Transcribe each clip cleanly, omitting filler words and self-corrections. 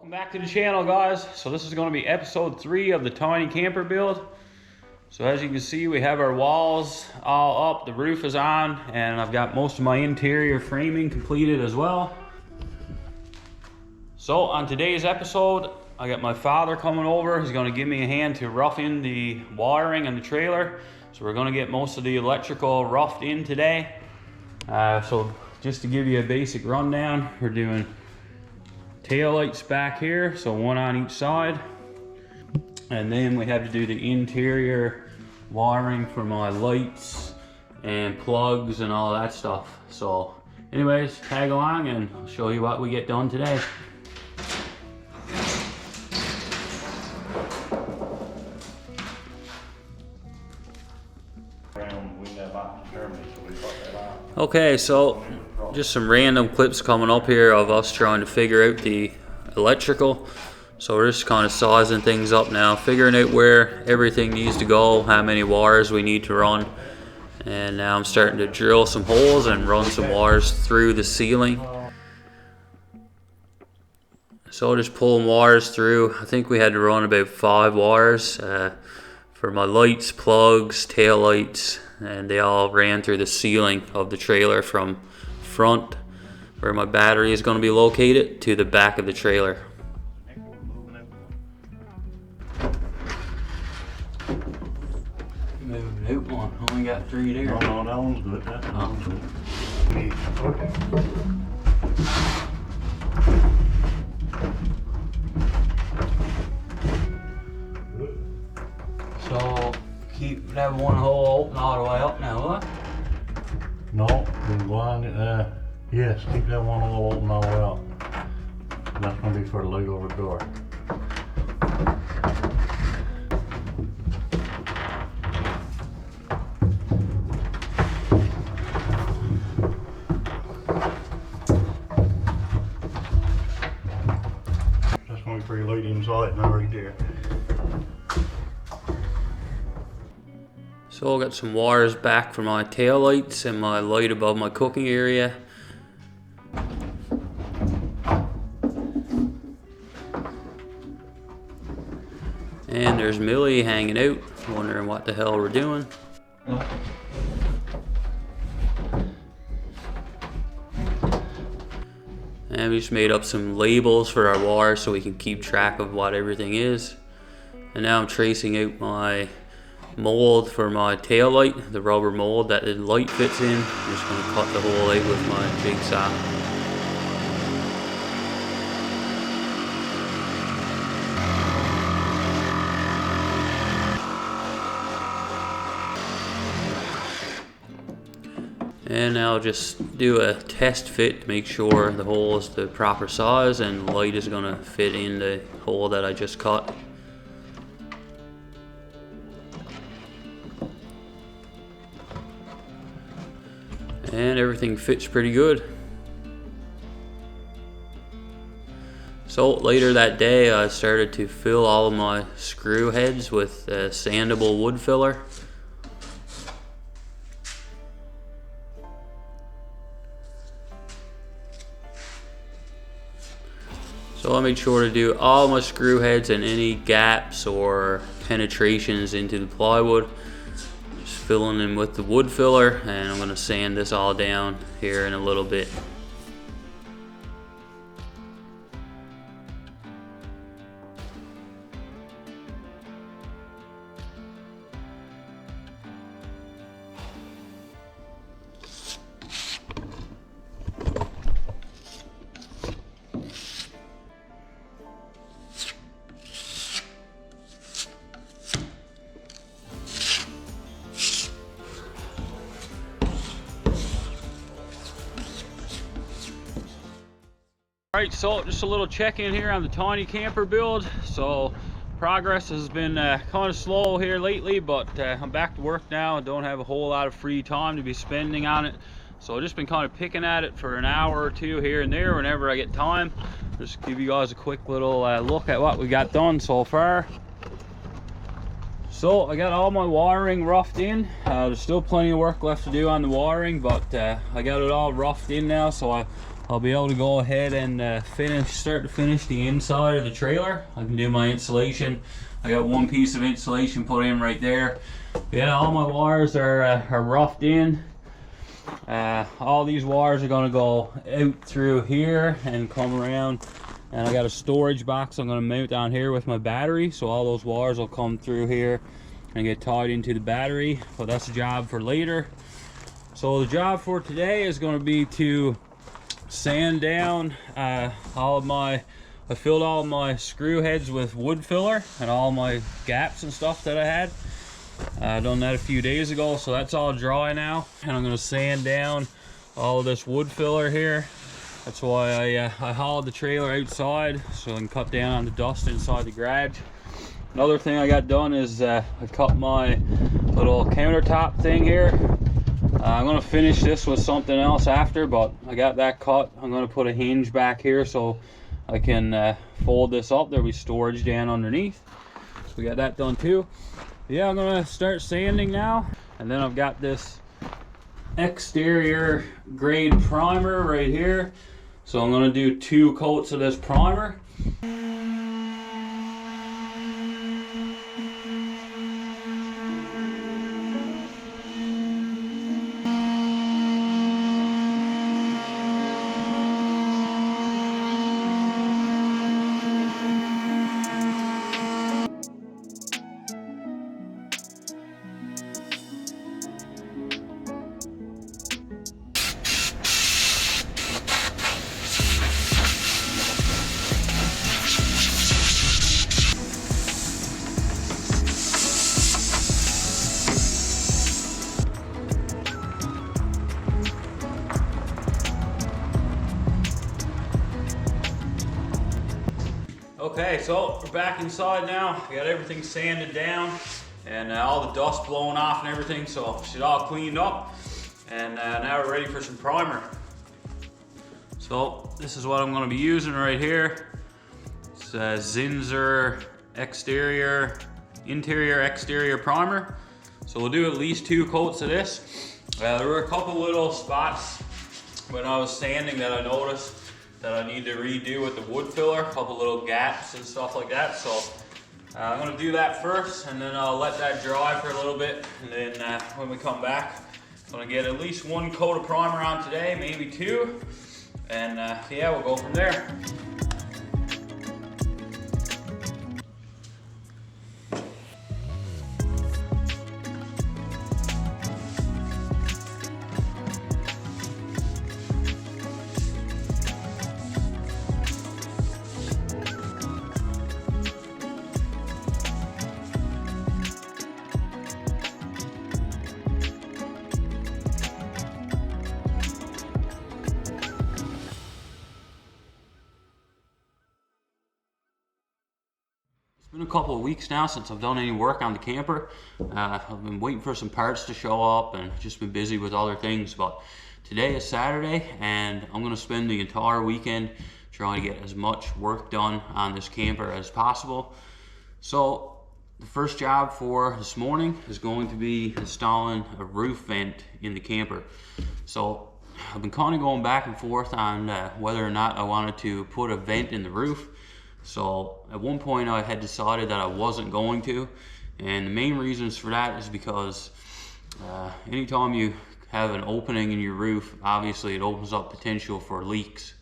Welcome back to the channel, guys. So this is going to be episode 3 of the tiny camper build. So as you can see, we have our walls all up, the roof is on, and I've got most of my interior framing completed as well. So on today's episode, I got my father coming over. He's going to give me a hand to rough in the wiring and the trailer. So we're going to get most of the electrical roughed in today. So just to give you a basic rundown, we're doing tail lights back here, so one on each side, and then we have to do the interior wiring for my lights and plugs and all that stuff. So anyways, tag along and I'll show you what we get done today. Okay, so just some random clips coming up here of us trying to figure out the electrical. So we're just kind of sizing things up now, figuring out where everything needs to go, how many wires we need to run. And now I'm starting to drill some holes and run some wires through the ceiling. So just pulling wires through. I think we had to run about 5 wires for my lights, plugs, tail lights, and they all ran through the ceiling of the trailer from front where my battery is going to be located to the back of the trailer. Moving out one, only got 3 there. No, that one's good. That one's good. So keep that one hole open all the way up now, what? No, we're going, yes, keep that one all open all the way up. That's going to be for the light over the door. That's going to be for your light inside now, right there. So I got some wires back for my tail lights and my light above my cooking area. And there's Millie hanging out, wondering what the hell we're doing. And we just made up some labels for our wires so we can keep track of what everything is. And now I'm tracing out my mold for my tail light, the rubber mold that the light fits in. I'm just going to cut the hole out with my jigsaw. And now I'll just do a test fit to make sure the hole is the proper size and the light is going to fit in the hole that I just cut. And everything fits pretty good. So later that day I started to fill all of my screw heads with sandable wood filler. So I made sure to do all my screw heads and any gaps or penetrations into the plywood. Filling in with the wood filler, and I'm going to sand this all down here in a little bit. Alright, so just a little check-in here on the tiny camper build. So progress has been kind of slow here lately, but I'm back to work now and don't have a whole lot of free time to be spending on it. So I've just been kind of picking at it for an hour or two here and there whenever I get time. Just give you guys a quick little look at what we got done so far. So I got all my wiring roughed in. There's still plenty of work left to do on the wiring, but I got it all roughed in now, so I I'll be able to go ahead and start to finish the inside of the trailer. I can do my insulation. I got one piece of insulation put in right there. Yeah, all my wires are roughed in. All these wires are going to go out through here and come around, and I got a storage box I'm going to mount down here with my battery, so all those wires will come through here and get tied into the battery. But that's a job for later. So the job for today is going to be to sand down all of my, I filled all of my screw heads with wood filler and all my gaps and stuff that I had. I done that a few days ago, so that's all dry now, and I'm going to sand down all of this wood filler here. That's why I hauled the trailer outside, so I can cut down on the dust inside the garage. Another thing I got done is I cut my little countertop thing here. I'm going to finish this with something else after, but I got that cut. I'm going to put a hinge back here so I can fold this up. There'll be storage down underneath. So we got that done too. Yeah, I'm going to start sanding now. And then I've got this exterior grade primer right here. So I'm going to do 2 coats of this primer. Okay, so we're back inside now. We got everything sanded down and all the dust blowing off and everything, so it's all cleaned up. And now we're ready for some primer. So this is what I'm going to be using right here. It's Zinsser interior exterior primer. So we'll do at least 2 coats of this. There were a couple little spots when I was sanding that I noticed that I need to redo with the wood filler, a couple little gaps and stuff like that. So I'm gonna do that first, and then I'll let that dry for a little bit, and then when we come back, I'm gonna get at least 1 coat of primer on today, maybe 2, and yeah, we'll go from there. It's been a couple of weeks now since I've done any work on the camper. I've been waiting for some parts to show up and just been busy with other things, but today is Saturday and I'm going to spend the entire weekend trying to get as much work done on this camper as possible. So the first job for this morning is going to be installing a roof vent in the camper. So I've been kind of going back and forth on whether or not I wanted to put a vent in the roof. So at one point I had decided that I wasn't going to, and the main reasons for that is because anytime you have an opening in your roof, obviously it opens up potential for leaks.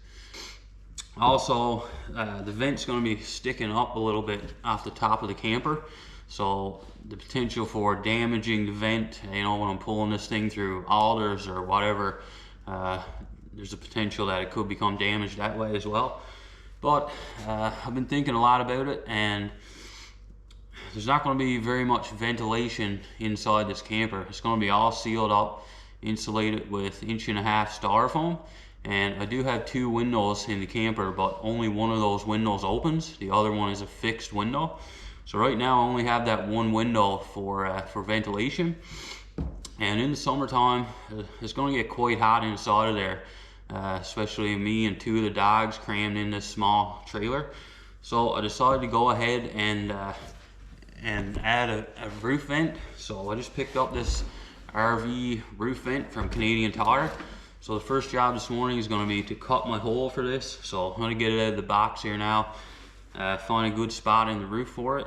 Also, the vent's going to be sticking up a little bit off the top of the camper, so the potential for damaging the vent, you know, when I'm pulling this thing through alders or whatever, there's a potential that it could become damaged that way as well. But I've been thinking a lot about it, and there's not going to be very much ventilation inside this camper. It's going to be all sealed up, insulated with 1.5 inch styrofoam. And I do have 2 windows in the camper, but only one of those windows opens. The other one is a fixed window. So right now I only have that 1 window for ventilation. And in the summertime, it's going to get quite hot inside of there. Especially me and 2 of the dogs crammed in this small trailer. So I decided to go ahead and add a roof vent. So I just picked up this RV roof vent from Canadian Tire. So the first job this morning is going to be to cut my hole for this. So I'm going to get it out of the box here now, find a good spot in the roof for it,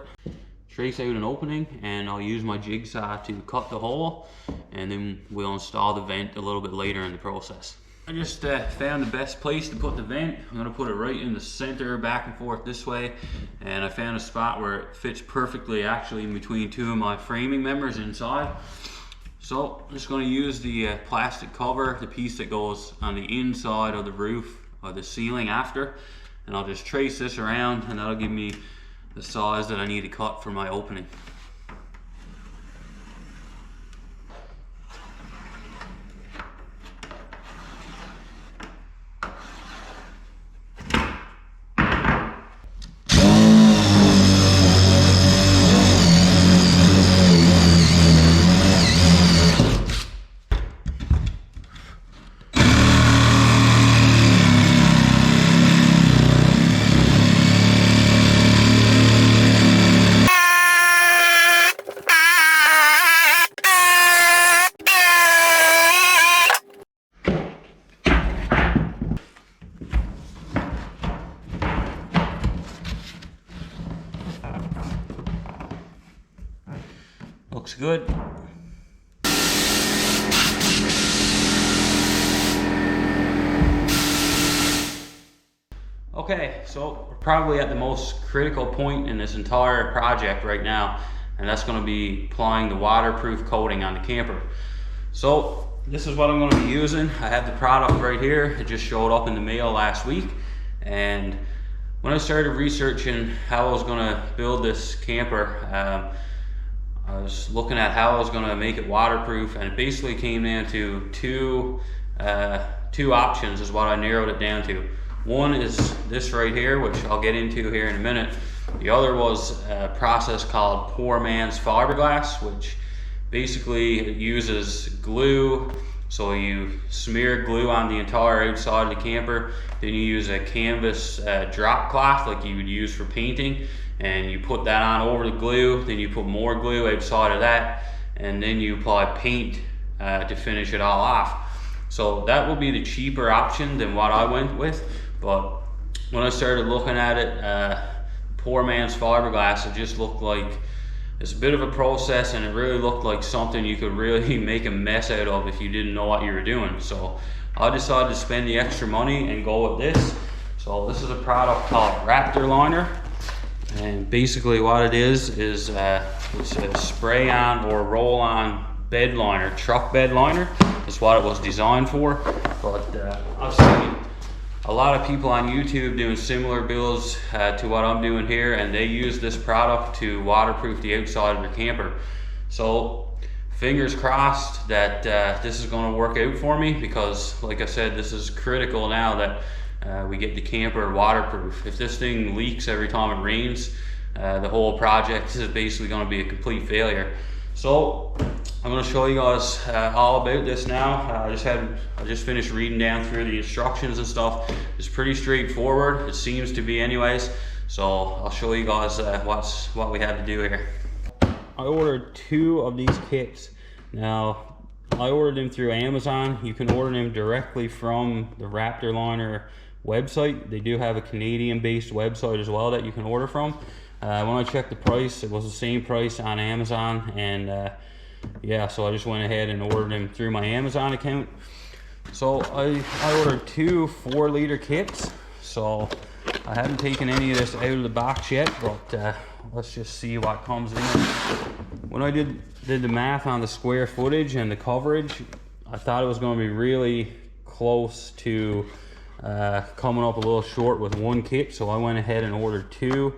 trace out an opening, and I'll use my jigsaw to cut the hole, and then we'll install the vent a little bit later in the process. I just found the best place to put the vent. I'm going to put it right in the center, back and forth this way, and I found a spot where it fits perfectly actually in between two of my framing members inside. So I'm just going to use the plastic cover, the piece that goes on the inside of the roof or the ceiling after, and I'll just trace this around, and that'll give me the size that I need to cut for my opening. Looks good. Okay, so we're probably at the most critical point in this entire project right now, and that's going to be applying the waterproof coating on the camper. So this is what I'm going to be using. I have the product right here. It just showed up in the mail last week, and when I started researching how I was going to build this camper, I was looking at how I was going to make it waterproof, and it basically came down to two options is what I narrowed it down to. One is this right here, which I'll get into here in a minute. The other was a process called poor man's fiberglass, which basically uses glue. So you smear glue on the entire outside of the camper, then you use a canvas drop cloth like you would use for painting, and you put that on over the glue, then you put more glue outside of that, and then you apply paint to finish it all off. So that will be the cheaper option than what I went with, but when I started looking at it, poor man's fiberglass, it just looked like it's a bit of a process, and it really looked like something you could really make a mess out of if you didn't know what you were doing. So I decided to spend the extra money and go with this. So this is a product called Raptor liner. And basically what it is it's a spray on or roll on bed liner, truck bed liner. That's what it was designed for. But I've seen a lot of people on YouTube doing similar builds to what I'm doing here, and they use this product to waterproof the outside of their camper. So fingers crossed that this is going to work out for me, because like I said, this is critical now that we get the camper waterproof. If this thing leaks every time it rains, the whole project is basically going to be a complete failure. So I'm going to show you guys all about this now. I just finished reading down through the instructions and stuff. It's pretty straightforward. It seems to be anyways. So I'll show you guys what we have to do here. I ordered 2 of these kits. Now I ordered them through Amazon. You can order them directly from the Raptor liner website. They do have a Canadian based website as well that you can order from. When I checked the price, it was the same price on Amazon, and yeah, so I just went ahead and ordered them through my Amazon account. So I ordered 2 4-liter kits. So I haven't taken any of this out of the box yet, but let's just see what comes in. When I did the math on the square footage and the coverage, I thought it was going to be really close to coming up a little short with 1 kit, so I went ahead and ordered 2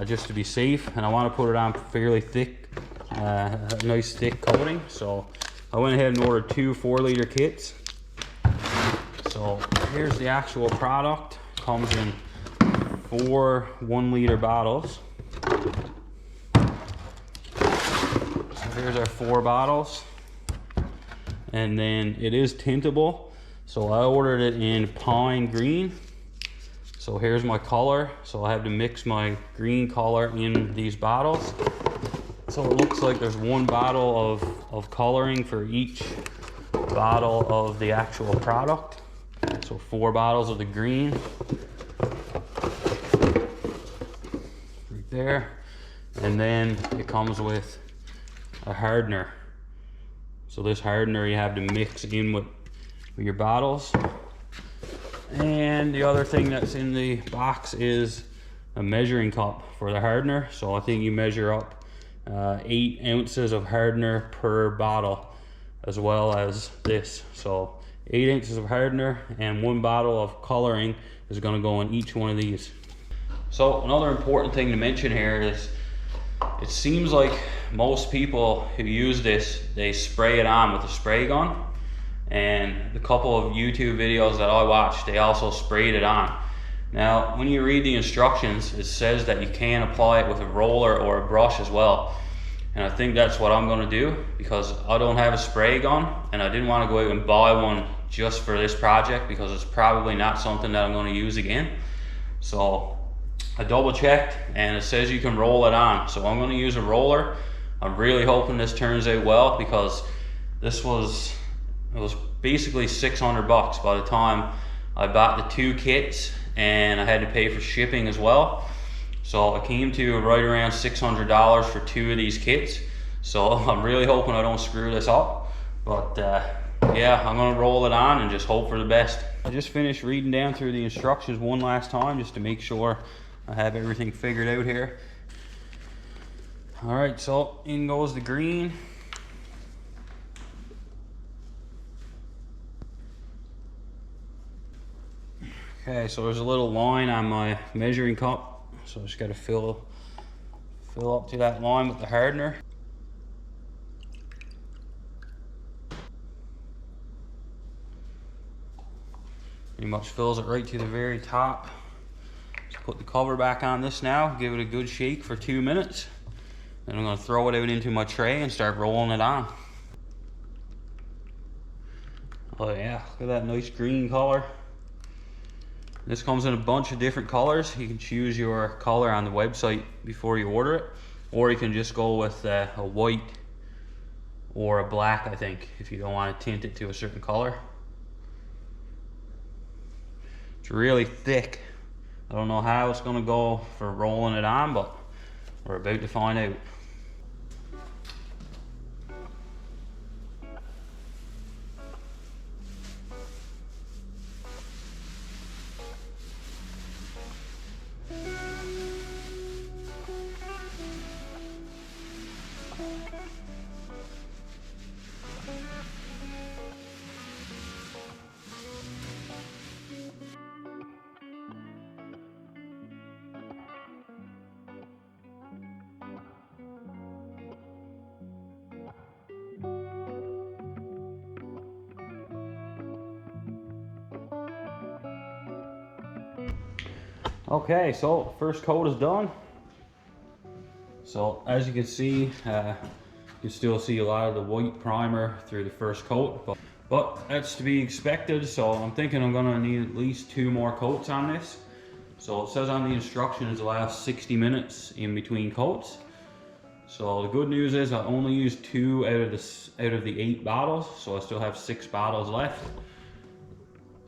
just to be safe, and I want to put it on fairly thick, a nice thick coating. So I went ahead and ordered 2 4-liter kits. So here's the actual product. Comes in 4 1-liter bottles. So here's our 4 bottles, and then it is tintable. So I ordered it in pine green. So here's my color. So I have to mix my green color in these bottles. So it looks like there's 1 bottle of coloring for each bottle of the actual product. So 4 bottles of the green. Right there. And then it comes with a hardener. So this hardener you have to mix in with your bottles. And the other thing that's in the box is a measuring cup for the hardener. So I think you measure up 8 ounces of hardener per bottle, as well as this. So 8 ounces of hardener and 1 bottle of coloring is going to go in each one of these. So another important thing to mention here is it seems like most people who use this, they spray it on with a spray gun. And the couple of YouTube videos that I watched, they also sprayed it on. Now, when you read the instructions, it says that you can apply it with a roller or a brush as well. And I think that's what I'm gonna do, because I don't have a spray gun and I didn't want to go out and buy one just for this project, because it's probably not something that I'm gonna use again. So I double checked and it says you can roll it on. So I'm gonna use a roller. I'm really hoping this turns out well, because it was basically 600 bucks by the time I bought the 2 kits, and I had to pay for shipping as well. So I came to right around $600 for 2 of these kits. So I'm really hoping I don't screw this up. But yeah, I'm gonna roll it on and just hope for the best. I just finished reading down through the instructions one last time just to make sure I have everything figured out here. All right, so in goes the green. Okay, so there's a little line on my measuring cup, so I just got to fill up to that line with the hardener. Pretty much fills it right to the very top. Just put the cover back on this now, give it a good shake for 2 minutes. Then I'm going to throw it out into my tray and start rolling it on. Oh yeah, look at that nice green color. This comes in a bunch of different colors. You can choose your color on the website before you order it, or you can just go with a white or a black, I think, if you don't want to tint it to a certain color. It's really thick. I don't know how it's going to go for rolling it on, but we're about to find out. Okay, so first coat is done. So as you can see, you can still see a lot of the white primer through the first coat, but that's to be expected. So I'm thinking I'm gonna need at least 2 more coats on this. So it says on the instructions allow 60 minutes in between coats. So the good news is I only used 2 out of the 8 bottles, so I still have 6 bottles left.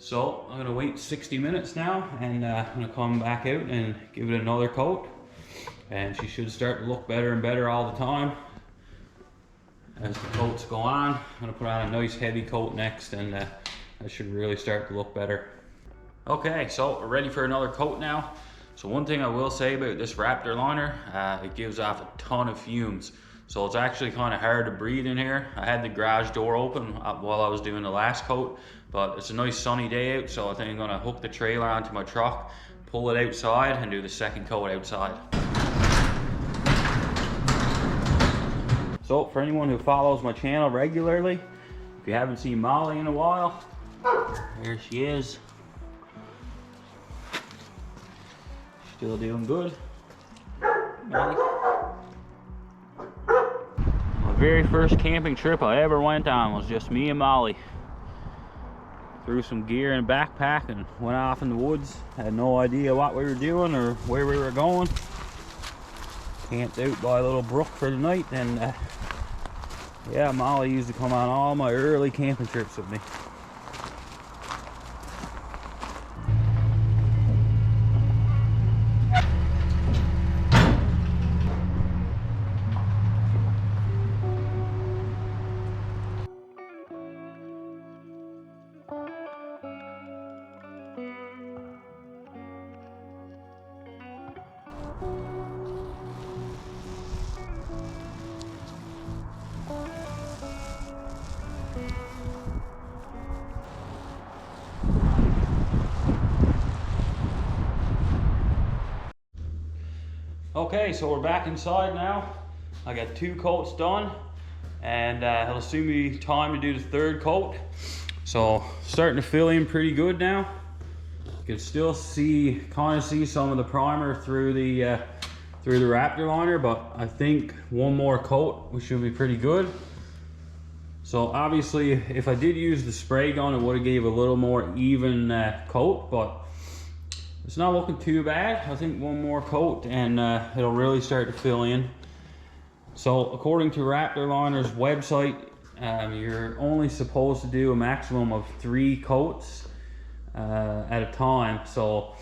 So I'm gonna wait 60 minutes now, and I'm gonna come back out and give it another coat. And she should start to look better and better all the time as the coats go on. I'm gonna put on a nice heavy coat next, and that should really start to look better. Okay, so we're ready for another coat now. So one thing I will say about this Raptor liner, it gives off a ton of fumes. So it's actually kind of hard to breathe in here. I had the garage door open while I was doing the last coat, but it's a nice sunny day out, so I think I'm gonna hook the trailer onto my truck, pull it outside, and do the second coat outside. So for anyone who follows my channel regularly, if you haven't seen Molly in a while, here she is. Still doing good. Molly. My very first camping trip I ever went on was just me and Molly. Threw some gear in a backpack and went off in the woods. Had no idea what we were doing or where we were going. Camped out by a little brook for the night, and Yeah, Molly used to come on all my early camping trips with me. Okay, so we're back inside now. I got 2 coats done, and it'll soon be time to do the 3rd coat. So starting to fill in pretty good now. You can still kind of see some of the primer through the Raptor liner, but I think one more coat we should be pretty good. So obviously, if I did use the spray gun, it would have gave a little more even coat, but it's not looking too bad. I think one more coat and it'll really start to fill in. So according to Raptor Liner's website, you're only supposed to do a maximum of 3 coats at a time. So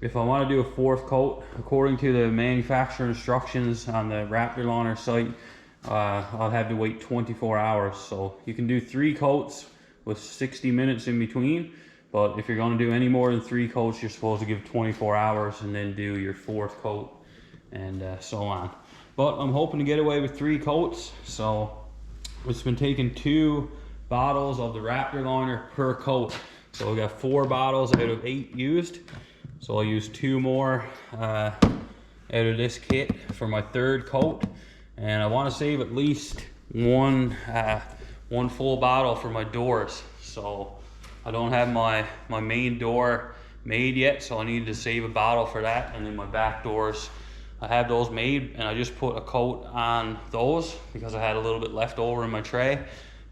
if I want to do a 4th coat, according to the manufacturer instructions on the Raptor Liner site, I'll have to wait 24 hours. So you can do 3 coats with 60 minutes in between. But if you're going to do any more than 3 coats, you're supposed to give 24 hours and then do your 4th coat and so on. But I'm hoping to get away with 3 coats. So it's been taking 2 bottles of the Raptor liner per coat. So we got 4 bottles out of 8 used. So I'll use 2 more out of this kit for my 3rd coat. And I want to save at least one full bottle for my doors. So I don't have my main door made yet, so I needed to save a bottle for that. And then my back doors, I have those made, and I just put a coat on those because I had a little bit left over in my tray.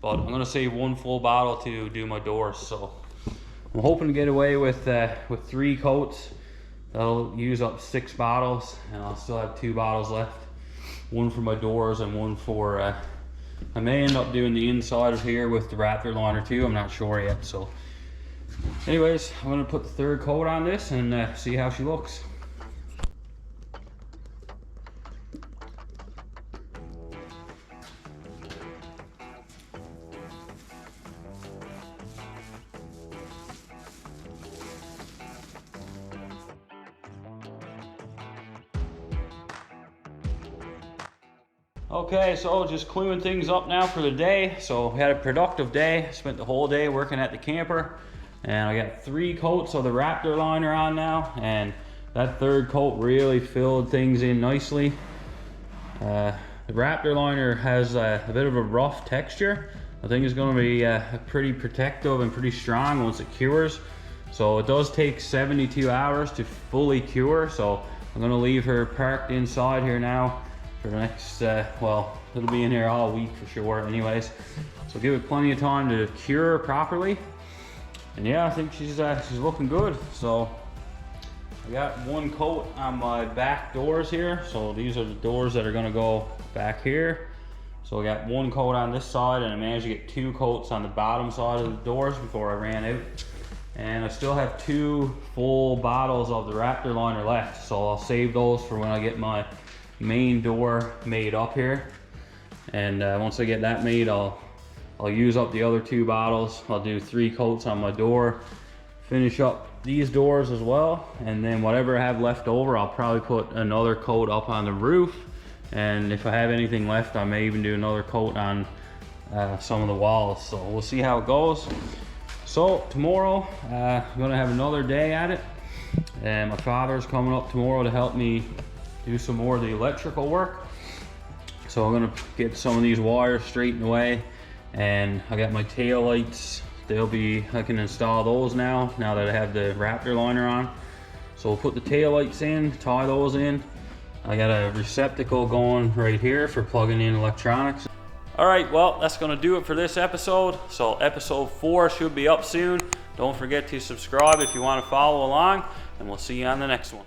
But I'm gonna save 1 full bottle to do my doors. So I'm hoping to get away with 3 coats. That'll use up 6 bottles, and I'll still have 2 bottles left. 1 for my doors and 1 for, I may end up doing the inside of here with the Raptor liner too, I'm not sure yet. So anyways, I'm gonna put the 3rd coat on this and see how she looks. Okay, so just cleaning things up now for the day. So we had a productive day. Spent the whole day working at the camper, and I got 3 coats of the Raptor liner on now, and that 3rd coat really filled things in nicely. The Raptor liner has a bit of a rough texture. I think it's going to be pretty protective and pretty strong once it cures. So it does take 72 hours to fully cure. So I'm going to leave her parked inside here now for the next, well, it'll be in here all week for sure anyways. So give it plenty of time to cure properly. And yeah, I think she's looking good. So I got 1 coat on my back doors here. So these are the doors that are gonna go back here. So I got 1 coat on this side, and I managed to get 2 coats on the bottom side of the doors before I ran out. And I still have 2 full bottles of the Raptor liner left. So I'll save those for when I get my main door made up here. And once I get that made, I'll use up the other 2 bottles. I'll do 3 coats on my door, finish up these doors as well, and then whatever I have left over, I'll probably put another coat up on the roof. And if I have anything left, I may even do another coat on some of the walls. So we'll see how it goes. So tomorrow, I'm gonna have another day at it, and my father's coming up tomorrow to help me do some more of the electrical work. So I'm gonna get some of these wires straightened away, and I got my tail lights. I can install those now that I have the Raptor liner on. So we'll put the tail lights in, tie those in. I got a receptacle going right here for plugging in electronics. All right, well, that's gonna do it for this episode. So episode 4 should be up soon. Don't forget to subscribe if you wanna follow along, and we'll see you on the next one.